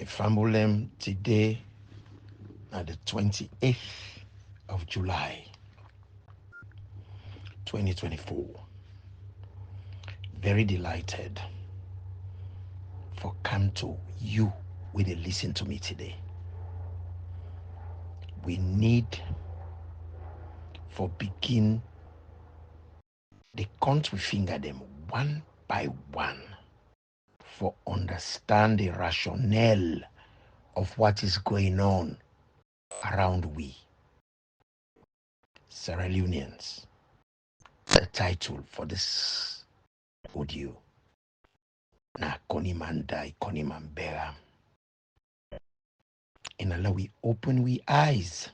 Ifambulem today at the 28th of July 2024. Very delighted for come to you with a listen to me today. We need for begin the count we finger them one by one for understand the rationale of what is going on around we. Sierra Leoneans. The title for this audio. Na Connie man die, Connie man BEHRAM. And Allah we open we eyes.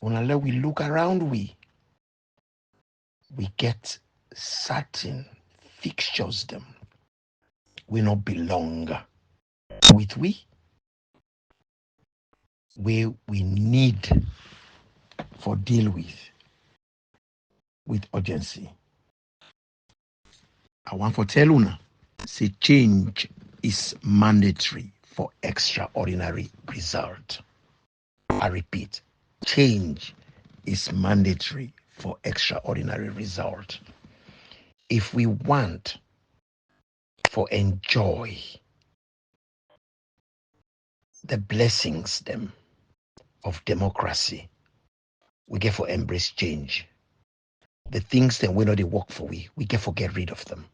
When Allah we look around we get certain fixtures them. We not belong with we where we need for deal with urgency. I want to tell una, say change is mandatory for extraordinary result. I repeat, change is mandatory for extraordinary result. If we want for enjoy the blessings them of democracy, we get for embrace change. The things that we know they work for we get for get rid of them.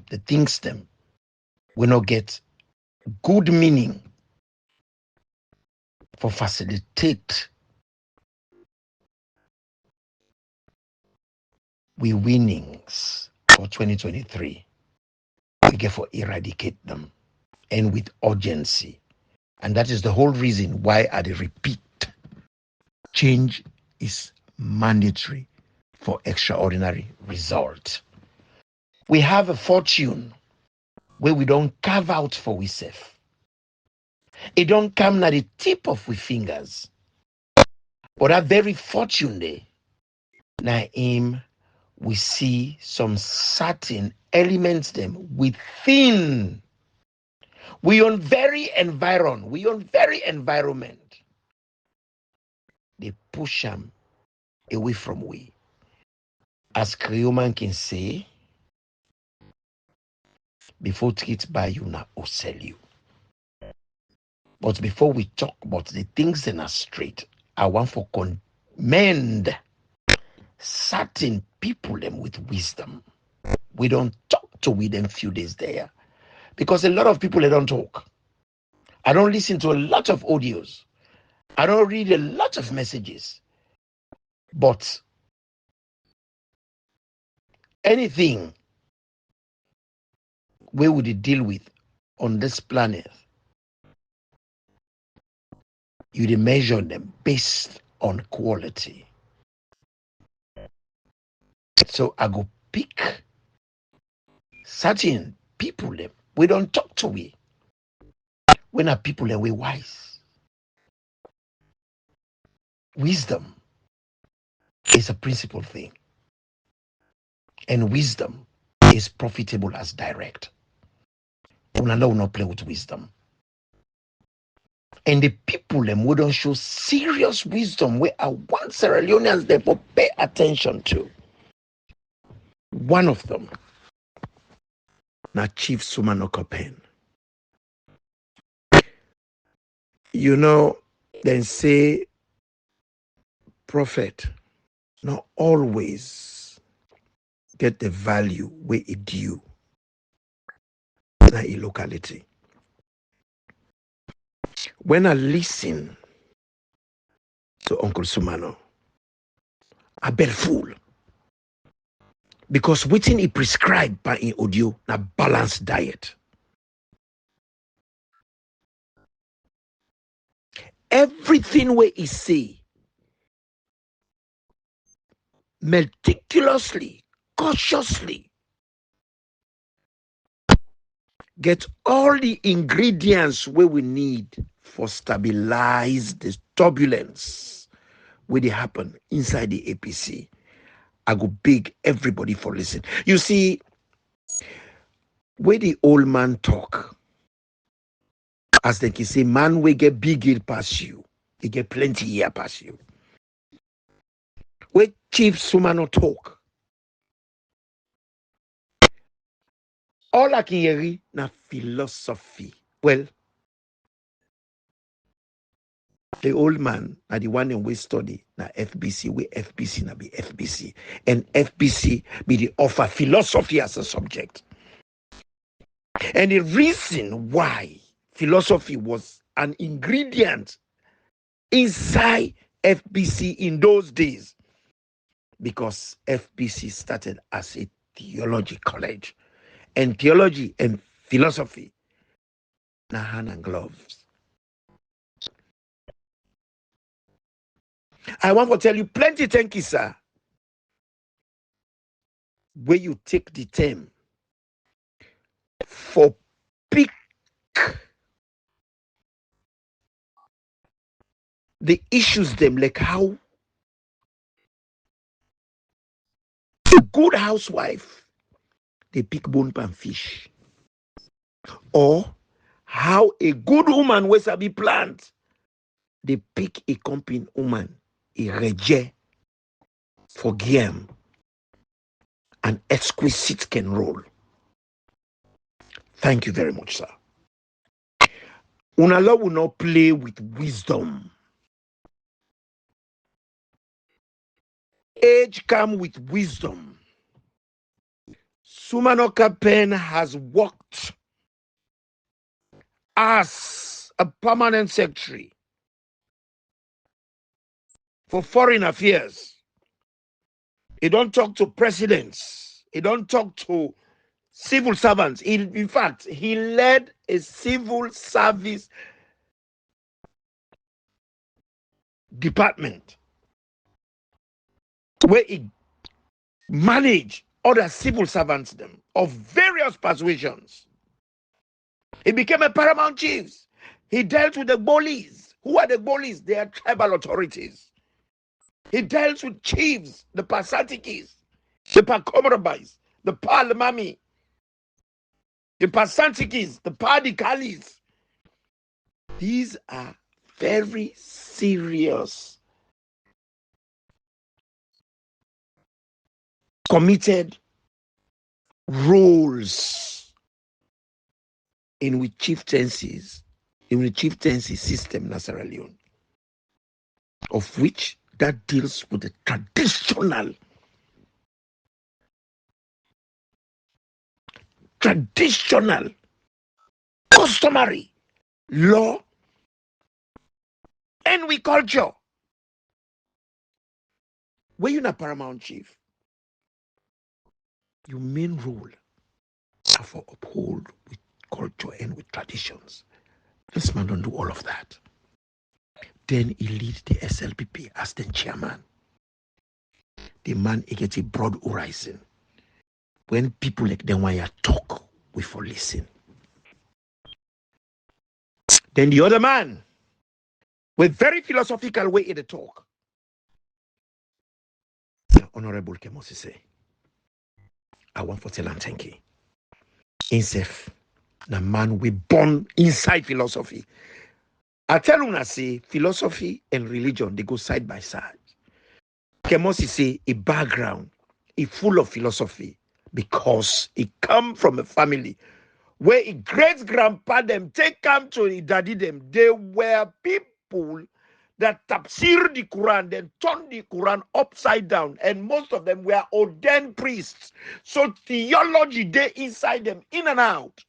The things them we not get good meaning for facilitate we winnings for 2023. We get for eradicate them and with urgency. And that is the whole reason why I repeat, change is mandatory for extraordinary result. We have a fortune where we don't carve out for ourselves. It don't come at the tip of we fingers. But that very fortune there, now we see some certain elements them within. We own very environment. They push them away from we. As Creoman can say, before treat by you now or sell you. But before we talk about the things that are straight, I want to commend certain people them with wisdom. We don't talk to with them few days there. Because a lot of people they don't talk. I don't listen to a lot of audios. I don't read a lot of messages. But anything we would deal with on this planet, you measure them based on quality. So I go pick certain people them. We don't talk to we. When are people that we wise? Wisdom is a principal thing. And wisdom is profitable as direct. Unala will not play with wisdom. And the people them we don't show serious wisdom where I want Sierra Leoneans therefore pay attention to. One of them, na Chief Sumanoko Pen. You know, they say prophet not always get the value where it due na a locality. When I listen to Uncle Sumano, I bet fool. Because within he prescribed by in audio na balanced diet. Everything where he say meticulously, cautiously get all the ingredients where we need for stabilize the turbulence where they happen inside the APC. I go beg everybody for listen. You see, where the old man talk, as they can say, man will get big ear past you. He get plenty ear past you. Where Chief Sumano talk. All I can hear na philosophy. Well, the old man na the one in we study na FBC, we FBC na be FBC. And FBC be the offer philosophy as a subject. And the reason why philosophy was an ingredient inside FBC in those days, because FBC started as a theology college. And theology and philosophy na hand and gloves. I want to tell you plenty thank you, sir. Where you take the term for pick the issues them, like how a good housewife they pick bone pan fish, or how a good woman with a be plant they pick a company woman a reje for game an exquisite can roll. Thank you very much, sir. Unala will not play with wisdom. Age come with wisdom. Sumanoka Pen has worked as a permanent secretary for foreign affairs. He don't talk to presidents. He don't talk to civil servants. In fact, he led a civil service department where he managed other civil servants them of various persuasions. He became a paramount chief. He dealt with the Bolis. Who are the Bolis? They are tribal authorities. He dealt with chiefs, the Pasatikis, the Pakomrabais, the Palamami, the Pasantikis, the Padikalis. These are very serious, committed roles in which chieftaincy system, Sierra Leone, of which that deals with the traditional, customary law and we culture. When you're not paramount chief, your main role are for uphold with culture and with traditions. This man don't do all of that. Then he lead the SLPP as the chairman. The man he gets a broad horizon. When people like them want to talk, we for listen. Then the other man, with very philosophical way in the talk, Honorable Kemosi say, I want for tell and thank you. Insef, the man we born inside philosophy. I tell you, I say philosophy and religion they go side by side. Kemosi say a background, is full of philosophy because he come from a family where a great grandpa them take come to the daddy them. They were people that tafsir the Quran, then turn the Quran upside down, and most of them were ordained priests. So theology they inside them, in and out.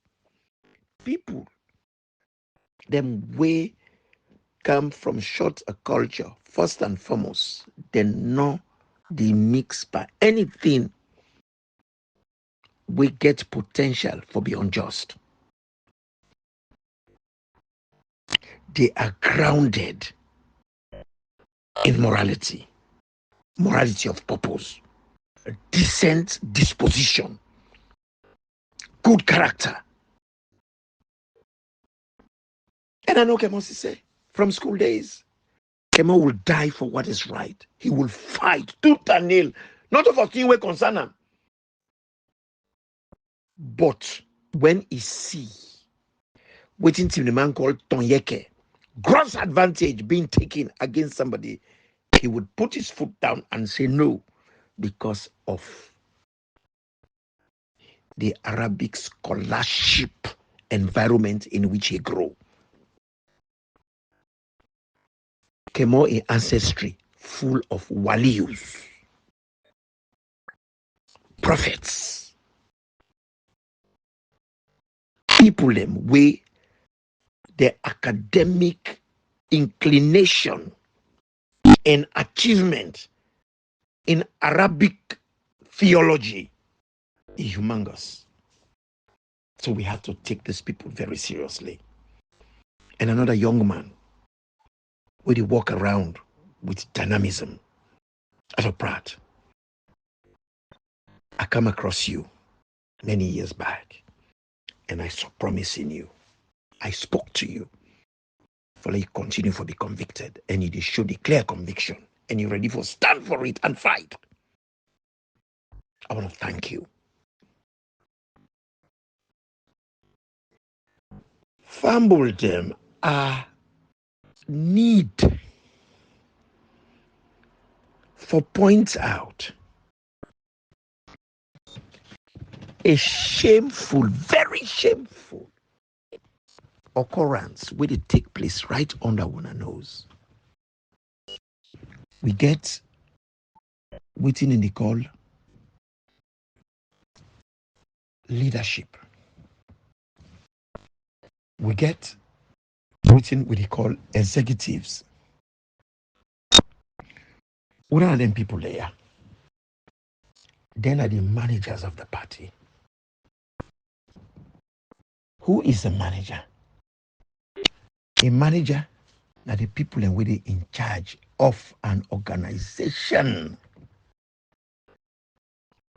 People them way come from short a culture, first and foremost, then no they mix by anything we get potential for be unjust. They are grounded in morality of purpose, a decent disposition, good character. And I know Kemosi say, from school days, Kemo will die for what is right. He will fight tooth and nail, not of a thing we concern him. But when he see waiting till the man called Tonyeke, gross advantage being taken against somebody, he would put his foot down and say no because of the Arabic scholarship environment in which he grew. Kemo in ancestry full of walius, prophets, people them way their academic inclination and achievement in Arabic theology is humongous. So we have to take these people very seriously. And another young man, where they walk around with dynamism, as a Pratt. I come across you many years back, and I saw promise in you. I spoke to you. For you continue to be convicted, and you show the clear conviction, and you're ready for stand for it and fight. I want to thank you. Famboldom are need for points out a shameful, very shameful occurrence where it take place right under one nose. We get waiting in the call leadership. We get waiting with the call executives. What are them people there? Then are the managers of the party. Who is the manager? A manager are the people and where they in charge of an organization.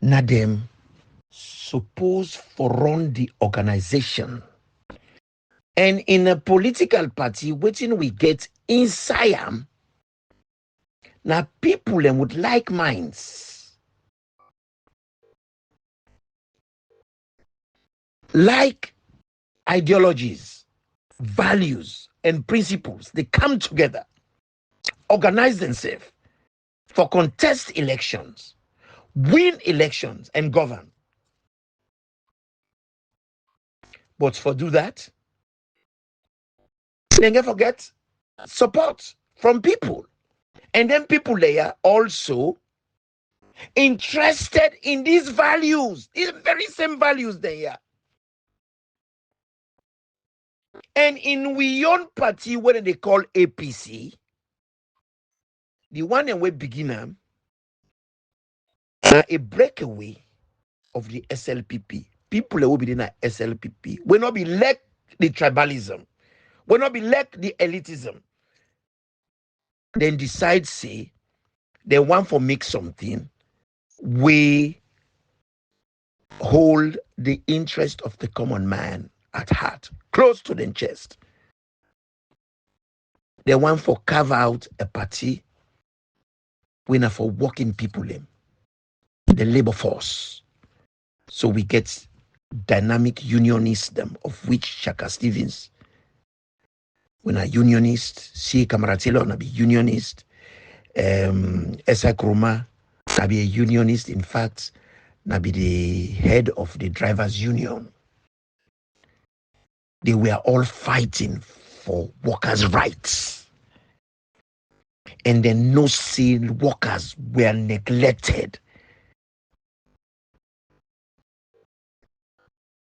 Now them supposed for run the organization. And in a political party, waiting we get inside them, now people and with like minds, like ideologies, values, and principles, they come together, organize themselves for contest elections, win elections, and govern. But for do that, they never forget support from people. And then people there also interested in these values, these very same values there. And in we own party, what they call APC, the one and we begin a breakaway of the SLPP. People who be in a SLPP will not be like the tribalism, will not be like the elitism. Then decide say they want for make something we hold the interest of the common man at heart, close to the chest. They want for carve out a party winner for working people in the labor force. So we get dynamic unionism, of which Shaka Stevens, when a unionist, C. Kamaratelo na be unionist, Esa Kroma na be a unionist. In fact, na be the head of the drivers union. They were all fighting for workers' rights. And then no sale workers were neglected.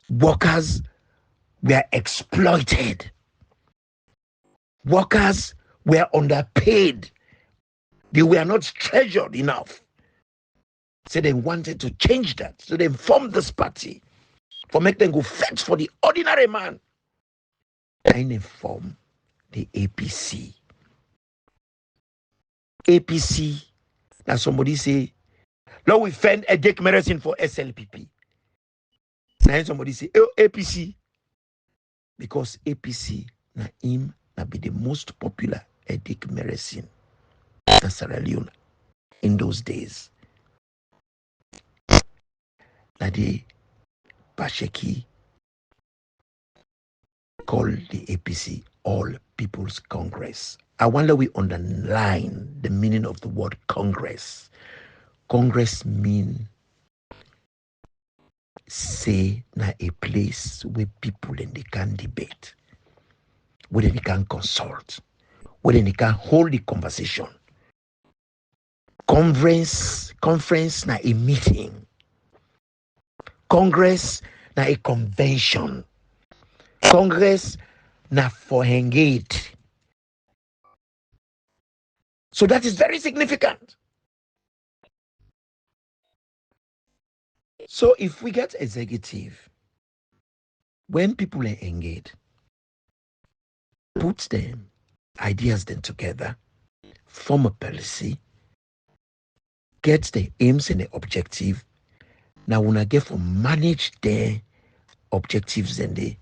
Workers were exploited. Workers were underpaid. They were not treasured enough. So they wanted to change that. So they formed this party for make them go fetch for the ordinary man. And they form the APC. APC, now somebody say, now we find a dick medicine for SLPP. Now somebody say, oh, APC. Because APC, na him, na be the most popular edic medicine in Sierra Leone in those days. Na the Basheki call the APC All People's Congress. I wonder we underline the meaning of the word Congress. Congress means say na a place where people and they can debate, where they can consult, where they can hold the conversation. Conference na a meeting. Congress na a convention. Congress na for engage. So that is very significant. So if we get executive, when people are engaged, put them, ideas then together, form a policy, get the aims and the objective. Now una get for manage their objectives and they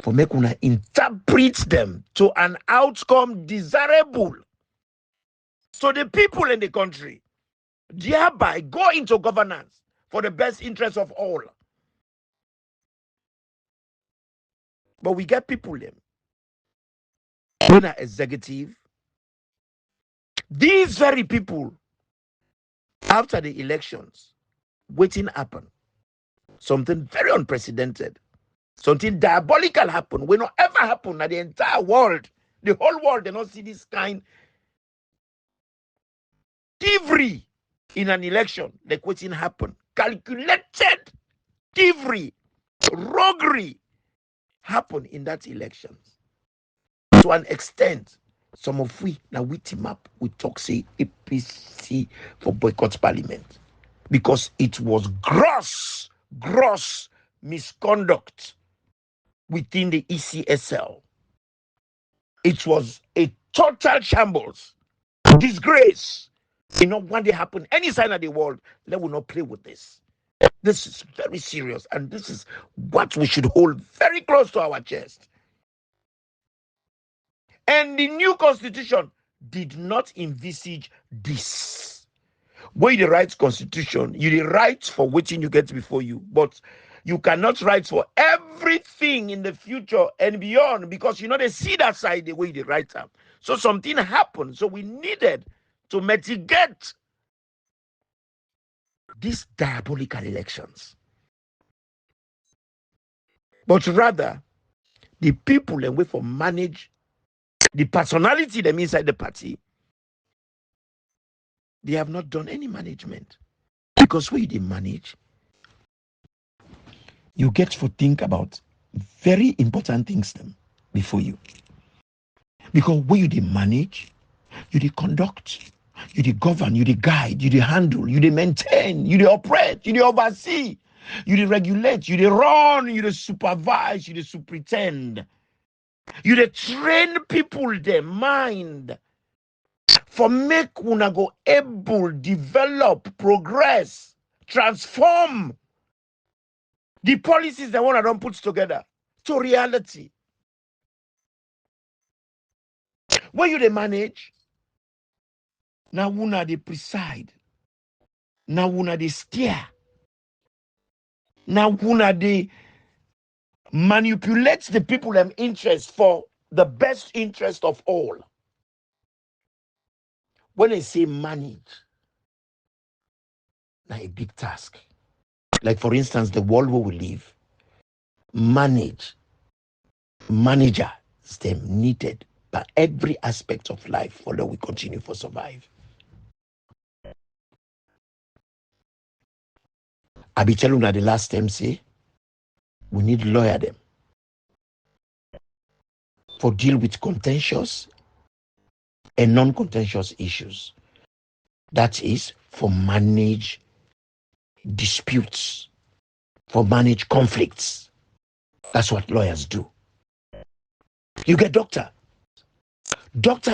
for make una interpret them to an outcome desirable. So the people in the country thereby go into governance for the best interest of all. But we get people them when are executive. These very people, after the elections, waiting happen. Something very unprecedented. Something diabolical happen. Will not ever happen at the entire world. The whole world, they not see this kind thievery in an election. Like what's happen. Calculated thievery, roguery happen in that election. To an extent, some of we now we team up, we talk say APC for boycott parliament. Because it was gross misconduct within the ECSL. It was a total shambles, disgrace. You know, when they happen, any sign of the world, they will not play with this. This is very serious, and this is what we should hold very close to our chest. And the new constitution did not envisage this. When you write constitution, you write for waiting you get before you, but you cannot write for everything in the future and beyond, because you know they see that side the way they write them. So something happened. So we needed to mitigate these diabolical elections. But rather, the people and way for manage the personality them inside the party, they have not done any management. Because when they manage, you get to think about very important things them before you. Because when you manage, you conduct, you govern, you guide, you handle, you maintain, you operate, you oversee, you regulate, you run, you supervise, you superintend, you train people their mind for make una go able develop, progress, transform the policies that one don't put together to reality. When you manage, now una they preside, now una they steer, now una they manipulate the people and interest for the best interest of all. When I say manage, now a big task. Like for instance, the world where we live, managers them needed by every aspect of life for that we continue for survive. I be telling you that the last time say we need lawyer them for deal with contentious and non-contentious issues. That is for manage disputes, for manage conflicts. That's what lawyers do. You get doctors,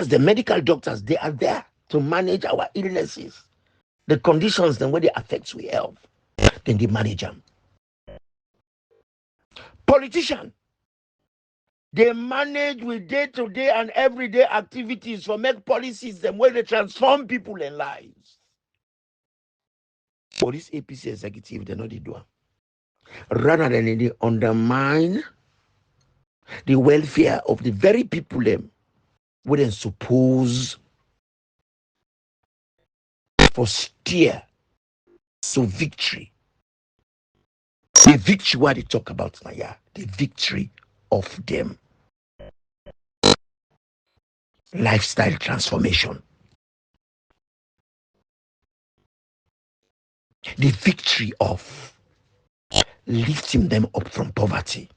the medical doctors, they are there to manage our illnesses, the conditions, then when they affect we health, then they manage them. Politician, they manage with day-to-day and everyday activities for make policies them where they transform people and lives. For this APC executive, they're not the doer. Rather than they undermine the welfare of the very people them wouldn't suppose for steer to victory. The victory what they talk about now, yeah, the victory of them. Lifestyle transformation. The victory of lifting them up from poverty.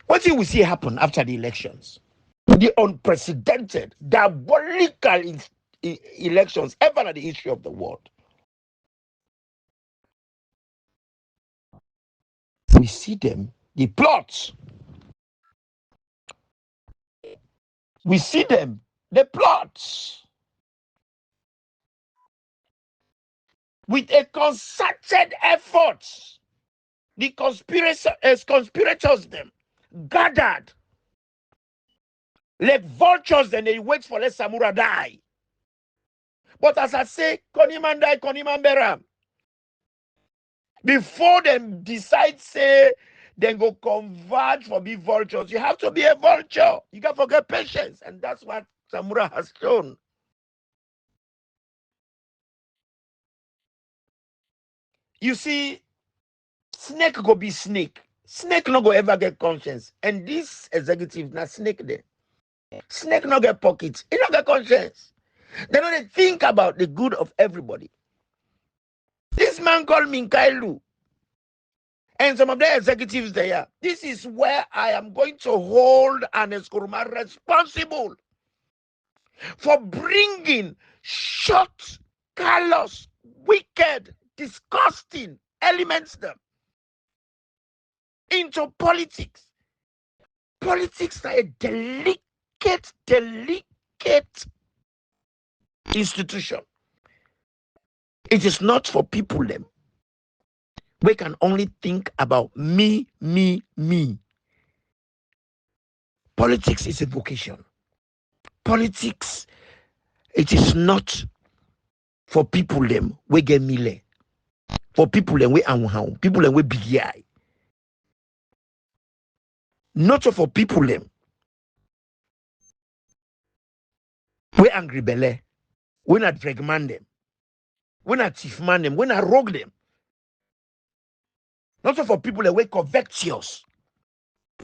What do we see happen after the elections? The unprecedented, diabolical elections ever in the history of the world. We see them, the plots. We see them, the plots. With a concerted effort, the conspirators them gathered like vultures, and they wait for let Samura die. But as I say, Connie man die, Connie man BEHRAM. Before them decide, say, then go converge for be vultures. You have to be a vulture. You can't forget patience. And that's what Samura has shown. You see, snake go be snake. Snake not go ever get conscience. And this executive, not snake there. Snake not get pockets. He not get conscience. They don't think about the good of everybody. This man called Minkailu and some of the executives there. This is where I am going to hold an Eskuruma responsible for bringing short, callous, wicked, disgusting elements them into politics. Politics are a delicate institution. It is not for people them. We can only think about me. Politics is a vocation. Politics, it is not for people them we get mile. For people them we anwahao. People them we bigi. Not for people them we angry belle. We not drag man them. We not thief man them. We not rogue them. Not for people that we covetous.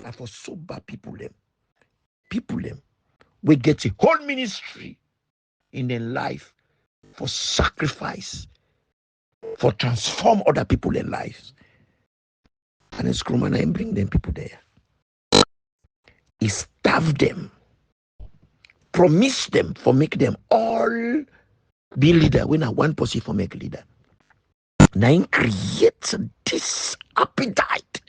And for sober people them. People them we get a whole ministry in their life for sacrifice, for transform other people in lives. And it's Krumana and bring them people there. He starve them, promise them for make them all be leader. When I one person for make leader. Now create this appetite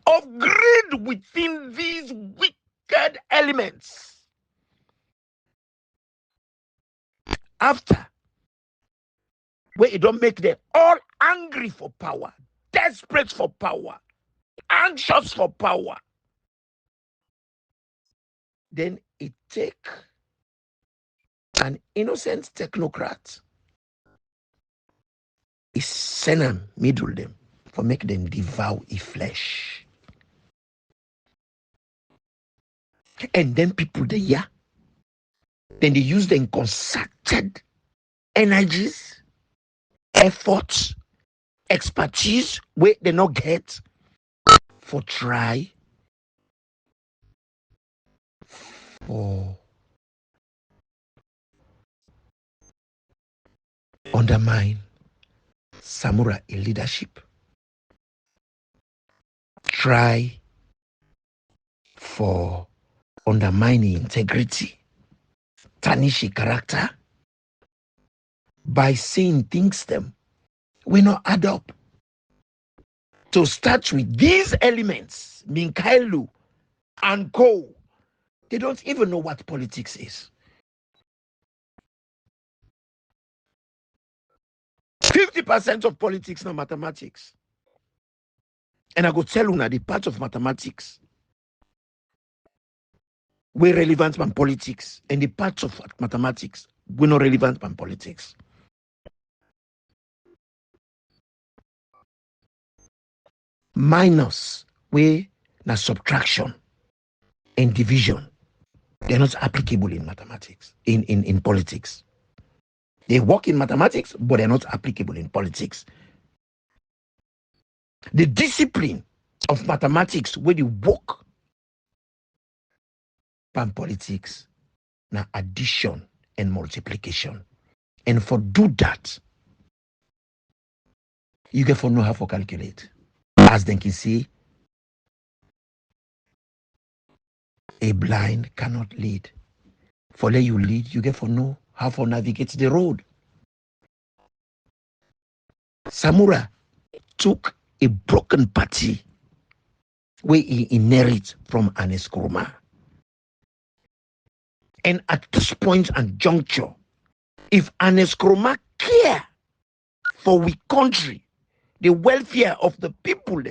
of greed within these wicked elements. After, where it don't make them all angry for power, desperate for power, anxious for power, then it take an innocent technocrat, is send them, middle them, for make them devour a flesh. And then people they then they use them concerted energies, efforts, expertise where they not get for try for undermine Samura in leadership. Try for undermining integrity, tarnish character by saying things them we not add up. To start with these elements, Minkailu and co, they don't even know what politics is. 50% of politics not mathematics. And I go tell you now the part of mathematics we're relevant than politics, and the parts of mathematics we're not relevant than politics. minus way na subtraction and division. They're not applicable in mathematics, in politics. They work in mathematics, but they're not applicable in politics. The discipline of mathematics where you work pan politics na addition and multiplication. And for do that, you get for know how to calculate. As they can see, a blind cannot lead. For let you lead, you get for know how to navigate the road. Samura took a broken party where he inherit from an Nkrumah. And at this point and juncture, if an Nkrumah care for we country, the welfare of the people,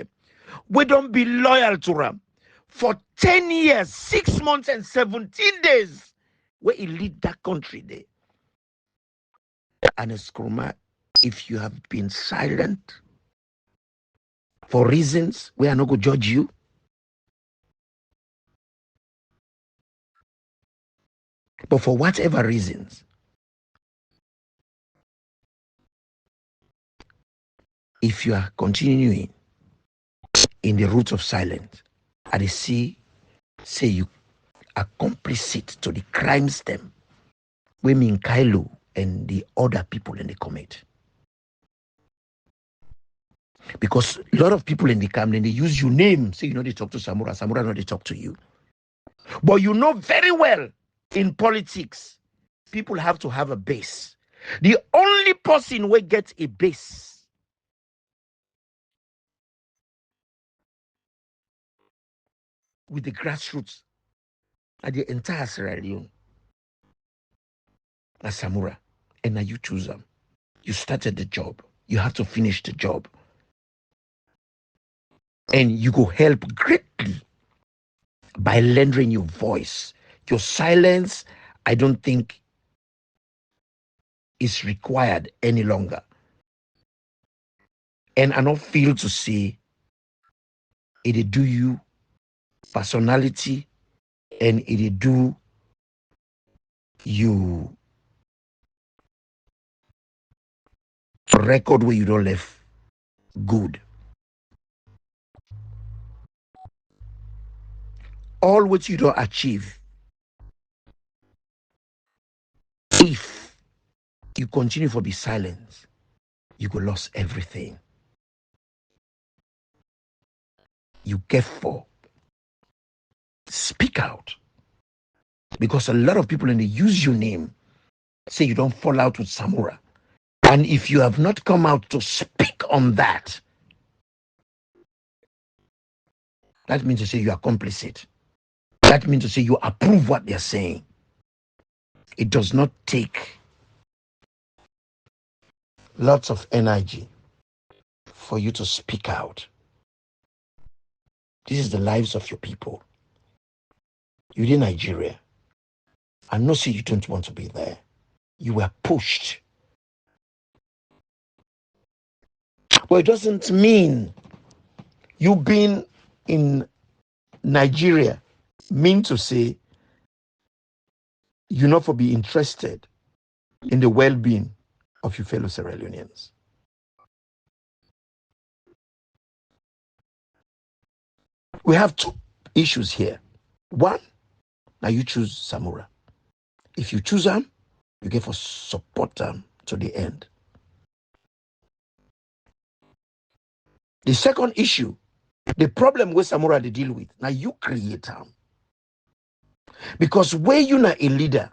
we don't be loyal to them for 10 years, 6 months, and 17 days, where he lead that country there. And Nkrumah, if you have been silent for reasons we are not going to judge you, but for whatever reasons, if you are continuing in the route of silence, I say you are complicit to the crimes them women Kailo and the other people in the commit. Because a lot of people in the camp, they use your name, say they talk to Samura not they talk to you. But you know very well in politics, people have to have a base. The only person who gets a base with the grassroots at the entire Sierra Leone, as Samura, and now you choose them. You started the job. You have to finish the job. And you go help greatly by lending your voice. Your silence, I don't think is required any longer. And I don't feel to say it do you personality and it do you record where you don't left good. All what you don't achieve, if you continue to be silent, you go lose everything. You get for speak out. Because a lot of people when they use your name, say you don't fall out with Samura. And if you have not come out to speak on that, that means to say you are complicit. That means to say you approve what they're saying. It does not take lots of energy for you to speak out. This is the lives of your people. You're in Nigeria. I know say you don't want to be there. You were pushed. But it doesn't mean you being in Nigeria mean to say you not for be interested in the well-being of your fellow Sierra Leoneans. We have two issues here. One, now you choose Samura. If you choose him, you get for support them to the end. The second issue, the problem with Samura they deal with, now you create him. Because where you're not a leader,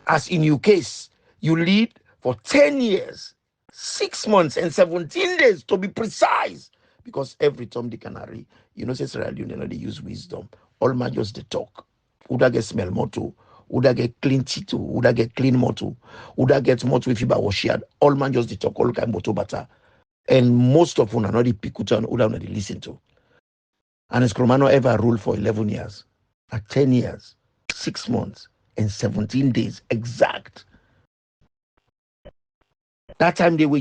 as in your case, you lead for 10 years, 6 months, and 17 days to be precise. Because every time they canary, you know, say Sierra Leone, they use wisdom. All man just the talk. Uda get smell moto, Uda get clean tito, Uda get clean moto, Uda get moto if you ba washiad. All man just the talk, all kind moto bata. And most of them are not the pikutan, Uda not the listen to. And Nkrumah ever ruled for 11 years, at 10 years, 6 months, and 17 days exact. That time they were